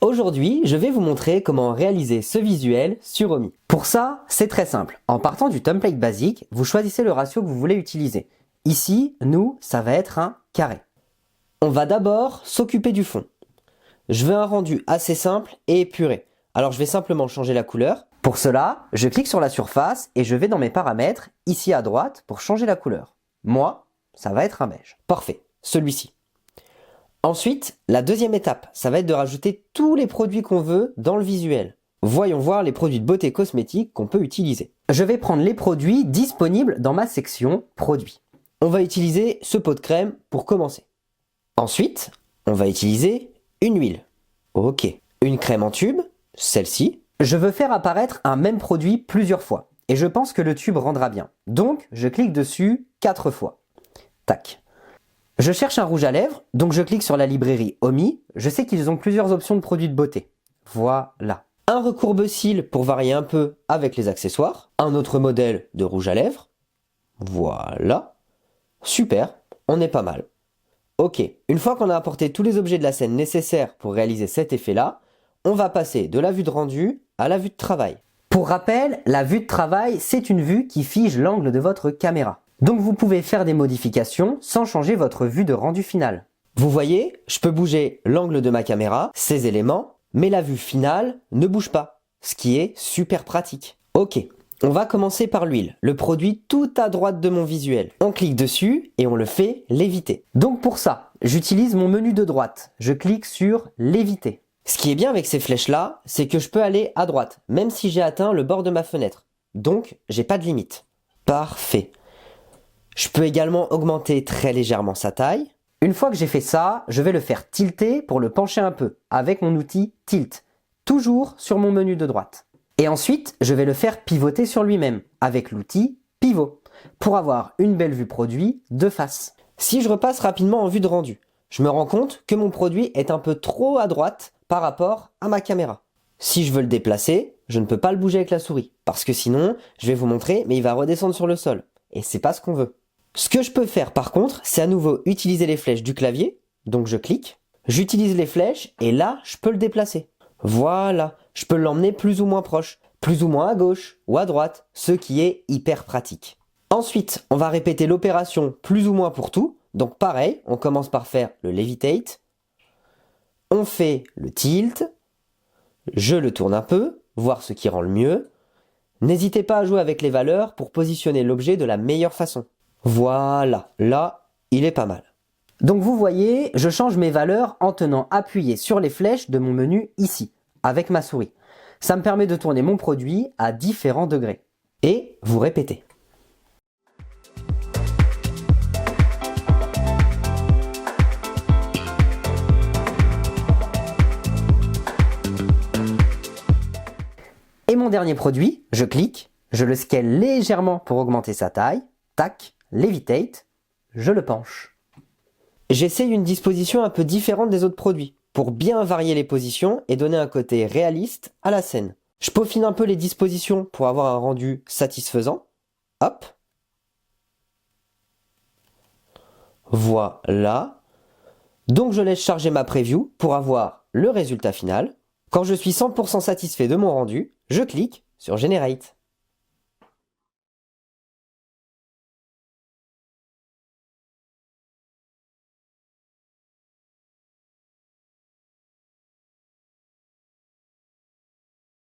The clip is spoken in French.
Aujourd'hui, je vais vous montrer comment réaliser ce visuel sur Omi. Pour ça, c'est très simple. En partant du template basique, vous choisissez le ratio que vous voulez utiliser. Ici, nous, ça va être un carré. On va d'abord s'occuper du fond. Je veux un rendu assez simple et épuré. Alors je vais simplement changer la couleur. Pour cela, je clique sur la surface et je vais dans mes paramètres, ici à droite, pour changer la couleur. Moi, ça va être un beige. Parfait, celui-ci. Ensuite, la deuxième étape, ça va être de rajouter tous les produits qu'on veut dans le visuel. Voyons voir les produits de beauté cosmétique qu'on peut utiliser. Je vais prendre les produits disponibles dans ma section produits. On va utiliser ce pot de crème pour commencer. Ensuite, on va utiliser une huile. Ok. Une crème en tube, celle-ci. Je veux faire apparaître un même produit plusieurs fois. Et je pense que le tube rendra bien. Donc, je clique dessus 4 fois. Tac. Je cherche un rouge à lèvres, donc je clique sur la librairie Omi. Je sais qu'ils ont plusieurs options de produits de beauté. Voilà. Un recourbe-cils pour varier un peu avec les accessoires. Un autre modèle de rouge à lèvres. Voilà. Super, on est pas mal. Ok, une fois qu'on a apporté tous les objets de la scène nécessaires pour réaliser cet effet-là, on va passer de la vue de rendu à la vue de travail. Pour rappel, la vue de travail, c'est une vue qui fige l'angle de votre caméra. Donc vous pouvez faire des modifications sans changer votre vue de rendu finale. Vous voyez, je peux bouger l'angle de ma caméra, ces éléments, mais la vue finale ne bouge pas, ce qui est super pratique. Ok, on va commencer par l'huile, le produit tout à droite de mon visuel. On clique dessus et on le fait léviter. Donc pour ça, j'utilise mon menu de droite. Je clique sur léviter. Ce qui est bien avec ces flèches-là, c'est que je peux aller à droite, même si j'ai atteint le bord de ma fenêtre. Donc, j'ai pas de limite. Parfait. Je peux également augmenter très légèrement sa taille. Une fois que j'ai fait ça, je vais le faire tilter pour le pencher un peu, avec mon outil Tilt, toujours sur mon menu de droite. Et ensuite, je vais le faire pivoter sur lui-même, avec l'outil Pivot, pour avoir une belle vue produit de face. Si je repasse rapidement en vue de rendu, je me rends compte que mon produit est un peu trop à droite par rapport à ma caméra. Si je veux le déplacer, je ne peux pas le bouger avec la souris, parce que sinon, je vais vous montrer, mais il va redescendre sur le sol. Et c'est pas ce qu'on veut. Ce que je peux faire par contre, c'est à nouveau utiliser les flèches du clavier. Donc je clique, j'utilise les flèches et là, je peux le déplacer. Voilà, je peux l'emmener plus ou moins proche, plus ou moins à gauche ou à droite, ce qui est hyper pratique. Ensuite, on va répéter l'opération plus ou moins pour tout. Donc pareil, on commence par faire le levitate. On fait le tilt. Je le tourne un peu, voir ce qui rend le mieux. N'hésitez pas à jouer avec les valeurs pour positionner l'objet de la meilleure façon. Voilà, là, il est pas mal. Donc vous voyez, je change mes valeurs en tenant appuyé sur les flèches de mon menu ici, avec ma souris. Ça me permet de tourner mon produit à différents degrés. Et vous répétez. Et mon dernier produit, je clique, je le scale légèrement pour augmenter sa taille, tac, levitate, je le penche. J'essaye une disposition un peu différente des autres produits, pour bien varier les positions et donner un côté réaliste à la scène. Je peaufine un peu les dispositions pour avoir un rendu satisfaisant. Hop. Voilà. Donc je laisse charger ma preview pour avoir le résultat final. Quand je suis 100% satisfait de mon rendu, je clique sur Generate.